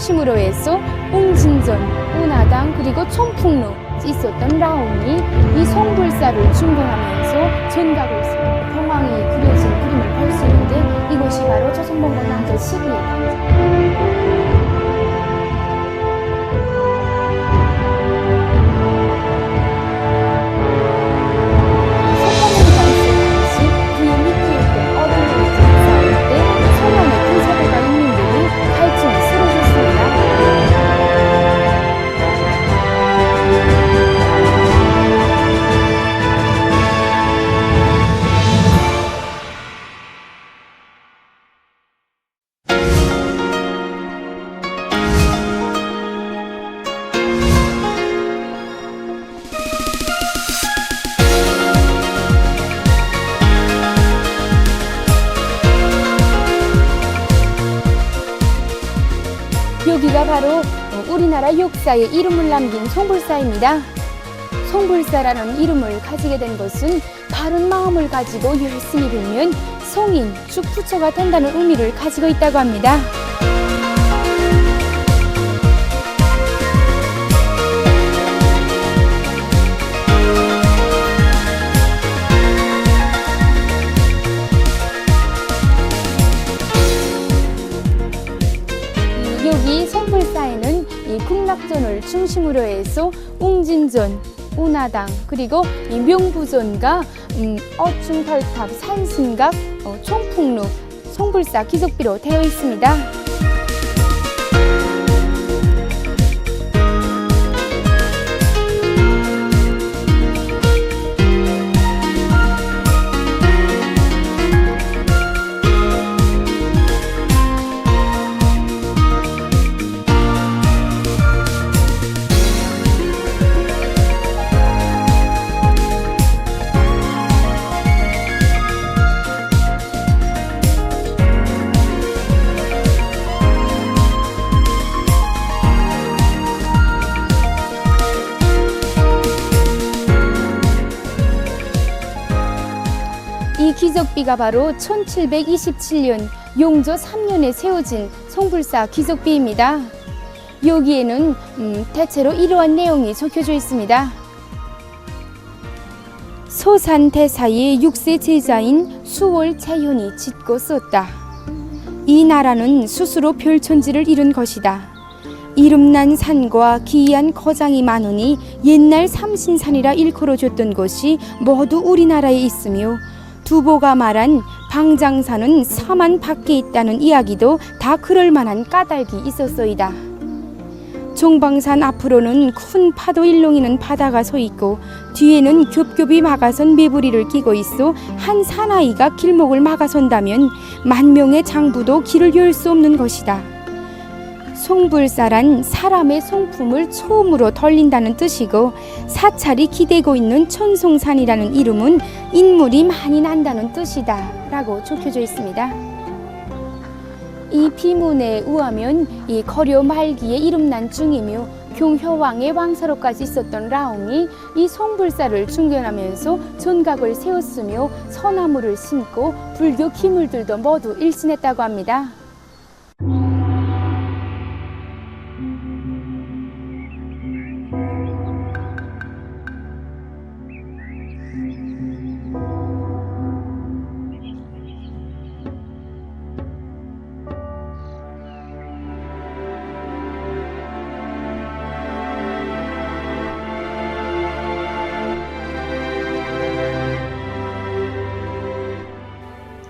중심으로 해서 웅진전, 운하당 그리고 청풍로 있었던 라옹이 이 송불사를 중건하면서 전각을 세우고 봉황이 그려진 그림을 볼 수 있는데 이것이 바로 조선봉건 왕조 시기의 당장. 여기가 바로 우리나라 역사에 이름을 남긴 송불사입니다. 송불사라는 이름을 가지게 된 것은 바른 마음을 가지고 열심히 빌면 송인, 축부처가 된다는 의미를 가지고 있다고 합니다. 여기 송불사에는 이 극락전을 중심으로 해서 웅진전, 운하당 그리고 이 명부전과 어충털탑, 산신각, 총풍루, 송불사 기석비로 되어 있습니다. 이 기석비가 바로 1727년 용조 3년에 세워진 송불사 기석비입니다. 여기에는 대체로 이러한 내용이 적혀져 있습니다. 소산대사의 6세 제자인 수월 재현이 짓고 썼다. 이 나라는 스스로 별천지를 이룬 것이다. 이름난 산과 기이한 거장이 많으니 옛날 삼신산이라 일컬어줬던 것이 모두 우리나라에 있으며 두보가 말한 방장산은 서만 밖에 있다는 이야기도 다 그럴 만한 까닭이 있었소이다. 종방산 앞으로는 큰 파도 일렁이는 바다가 서 있고 뒤에는 겹겹이 막아선 매부리를 끼고 있어 한 사나이가 길목을 막아선다면 만명의 장부도 길을 열 수 없는 것이다. 송불사란 사람의 성품을 처음으로 덜린다는 뜻이고 사찰이 기대고 있는 천송산이라는 이름은 인물이 많이 난다는 뜻이다 라고 적혀져 있습니다. 이 비문에 의하면 이 거려 말기에 이름난 중이며 경효왕의 왕사로까지 있었던 라옹이 이 송불사를 중견하면서 전각을 세웠으며 서나무를 심고 불교 기물들도 모두 일신했다고 합니다.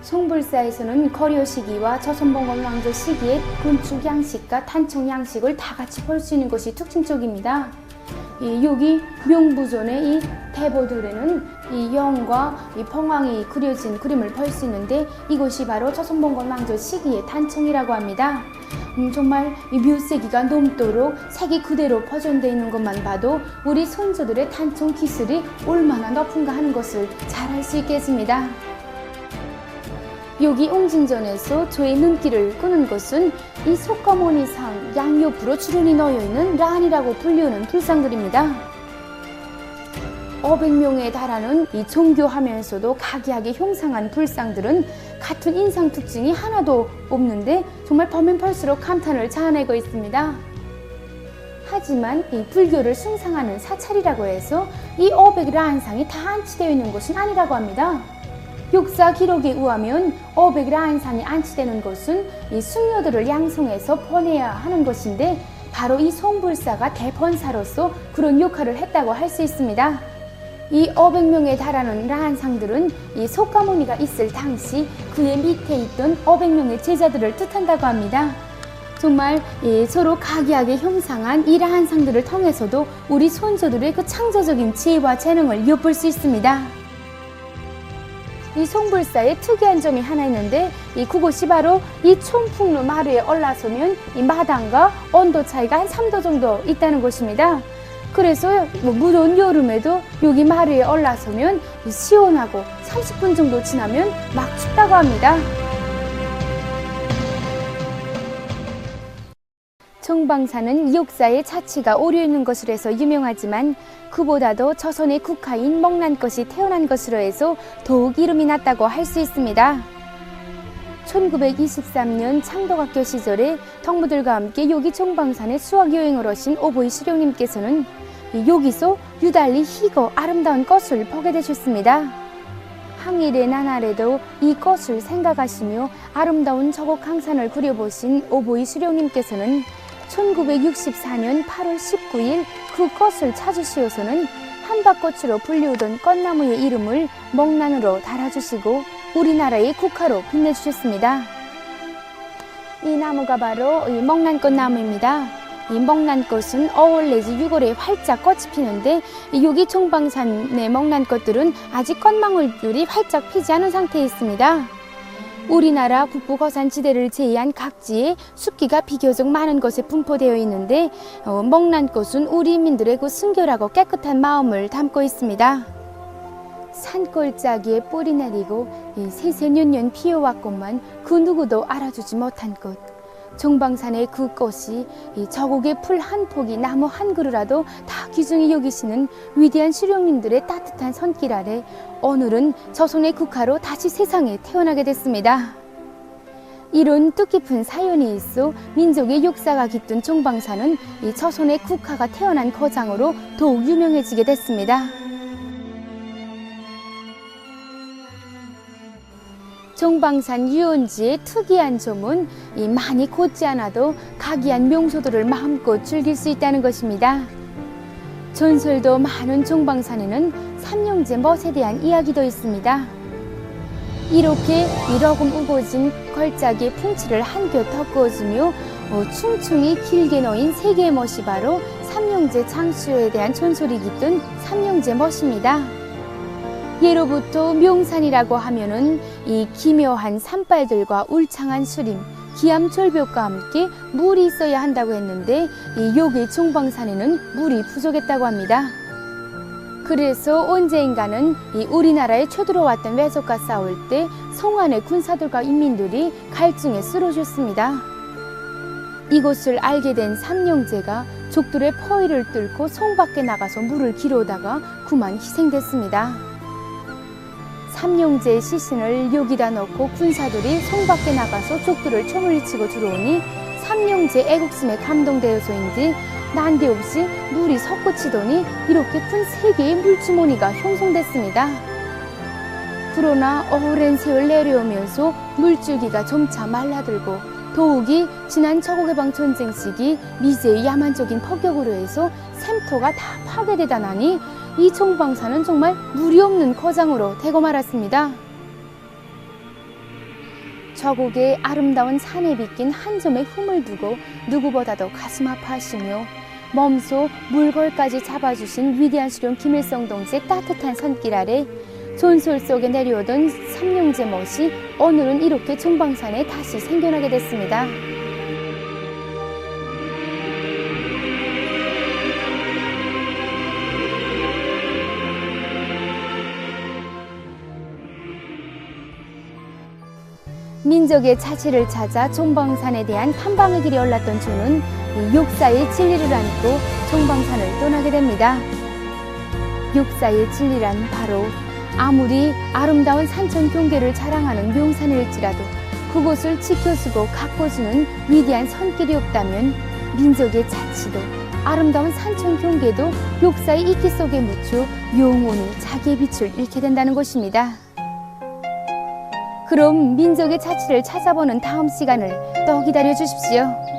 송불사에서는 거려 시기와 조선봉건 왕조 시기의 건축 양식과 탄청 양식을 다 같이 볼 수 있는 것이 특징적입니다. 여기 명부존의 이 대보들에는 이 영과 이 봉황이 그려진 그림을 볼 수 있는데 이것이 바로 조선봉건 왕조 시기의 탄청이라고 합니다. 정말 이 묘세기가 넘도록 색이 그대로 보존되어 있는 것만 봐도 우리 선조들의 탄청 기술이 얼마나 높은가 하는 것을 잘 알 수 있겠습니다. 여기 웅진전에서 저의 눈길을 끄는 것은 이 석가모니상 양옆으로 주름이 놓여있는 란이라고 불리우는 불상들입니다. 500명에 달하는 이 정교하면서도 각이하게 형상한 불상들은 같은 인상 특징이 하나도 없는데 정말 보면 볼수록 감탄을 자아내고 있습니다. 하지만 이 불교를 숭상하는 사찰이라고 해서 이 500라한상이 다 안치되어 있는 것은 아니라고 합니다. 역사 기록에 의하면 500라한상이 안치되는 것은 이 승려들을 양성해서 보내야 하는 것인데 바로 이 송불사가 대번사로서 그런 역할을 했다고 할 수 있습니다. 이 500명에 달하는 라한상들은 이 석가모니가 있을 당시 그의 밑에 있던 500명의 제자들을 뜻한다고 합니다. 정말 서로 각이하게 형상한 이 라한상들을 통해서도 우리 선조들의 그 창조적인 지혜와 재능을 엿볼 수 있습니다. 이 송불사에 특이한 점이 하나 있는데 그곳이 바로 이 촌풍루 마루에 올라서면 이 마당과 온도 차이가 한 3도 정도 있다는 곳입니다. 그래서 무더운 여름에도 여기 마루에 올라서면 시원하고 30분 정도 지나면 막 춥다고 합니다. 정방사는 역사의 자취가 오려있는 것으로 해서 유명하지만 그보다도 조선의 국화인 목란꽃이 태어난 것으로 해서 더욱 이름이 났다고 할 수 있습니다. 1923년 창덕학교 시절에 동무들과 함께 여기 정방산에 수학여행을 오신 오보이 수령님께서는 여기서 유달리 희고 아름다운 꽃을 보게 되셨습니다. 항일의 나날에도 이 꽃을 생각하시며 아름다운 저곡항산을 그려보신 오보이 수령님께서는 1964년 8월 19일 그 꽃을 찾으시어서는 한박꽃으로 불리우던 꽃나무의 이름을 목란으로 달아주시고 우리나라의 국화로 빛내주셨습니다. 이 나무가 바로 이 목란꽃나무입니다. 이 목란꽃은 5월 내지 6월에 활짝 꽃이 피는데 여기 정방산의 목란꽃들은 아직 꽃망울들이 활짝 피지 않은 상태에 있습니다. 우리나라 북부 고산지대를 제외한 각지에 숲기가 비교적 많은 곳에 분포되어 있는데 목란꽃은 우리 인민들의 그 순결하고 깨끗한 마음을 담고 있습니다. 산골짜기에 뿌리 내리고 세세년년 피어왔건만 그 누구도 알아주지 못한 꽃. 정방산의 그 꽃이 저곡의 풀 한 폭이 나무 한 그루라도 다 귀중히 여기시는 위대한 수령님들의 따뜻한 손길 아래 오늘은 조선의 국화로 다시 세상에 태어나게 됐습니다. 이런 뜻깊은 사연이 있어 민족의 역사가 깃든 정방산은 조선의 국화가 태어난 고장으로 더욱 유명해지게 됐습니다. 정방산 유원지의 특이한 점은 많이 걷지 않아도 각이한 명소들을 마음껏 즐길 수 있다는 것입니다. 전설도 많은 정방산에는 삼형제 멋에 대한 이야기도 있습니다. 이렇게 이러금 우거진 걸작의 풍치를 한껏 덮어주며 충충이 길게 놓인 세 개의 멋이 바로 삼형제 장수에 대한 전설이 깃든 삼형제 멋입니다. 예로부터 명산이라고 하면은 이 기묘한 산발들과 울창한 수림, 기암절벽과 함께 물이 있어야 한다고 했는데 여기 정방산에는 물이 부족했다고 합니다. 그래서 언제인가는 우리나라에 쳐들어왔던 외적과 싸울 때 성안의 군사들과 인민들이 갈증에 쓰러졌습니다. 이것을 알게 된 삼형제가 족들의 포위를 뚫고 성 밖에 나가서 물을 기르다가 그만 희생됐습니다. 삼형제의 시신을 여기다 넣고 군사들이 성 밖에 나가서 족들을 총을 치고 들어오니 삼형제 애국심에 감동되어서인지 난데없이 물이 솟구치더니 이렇게 큰 세 개의 물주머니가 형성됐습니다. 그러나 오랜 세월 내려오면서 물줄기가 점차 말라들고 더욱이 지난 저국해방 전쟁 시기 미제의 야만적인 폭격으로 해서 샘터가 다 파괴되다 나니 이 정방산은 정말 물이 없는 고장으로 되고 말았습니다. 저곡의 아름다운 산에 빗긴 한 점의 흠을 두고 누구보다도 가슴 아파하시며 몸소 물골까지 잡아주신 위대한 수령 김일성 동지의 따뜻한 손길 아래 전설 속에 내려오던 삼형제 멋이 오늘은 이렇게 정방산에 다시 생겨나게 됐습니다. 민족의 자취를 찾아 정방산에 대한 탐방의 길에 올랐던 저는 이 역사의 진리를 안고 정방산을 떠나게 됩니다. 역사의 진리란 바로 아무리 아름다운 산천 경계를 자랑하는 명산일지라도 그곳을 지켜주고 가꿔주는 위대한 손길이 없다면 민족의 자치도 아름다운 산천 경계도 역사의 이끼 속에 묻혀 영원히 자기의 빛을 잃게 된다는 것입니다. 그럼 민족의 자치를 찾아보는 다음 시간을 또 기다려 주십시오.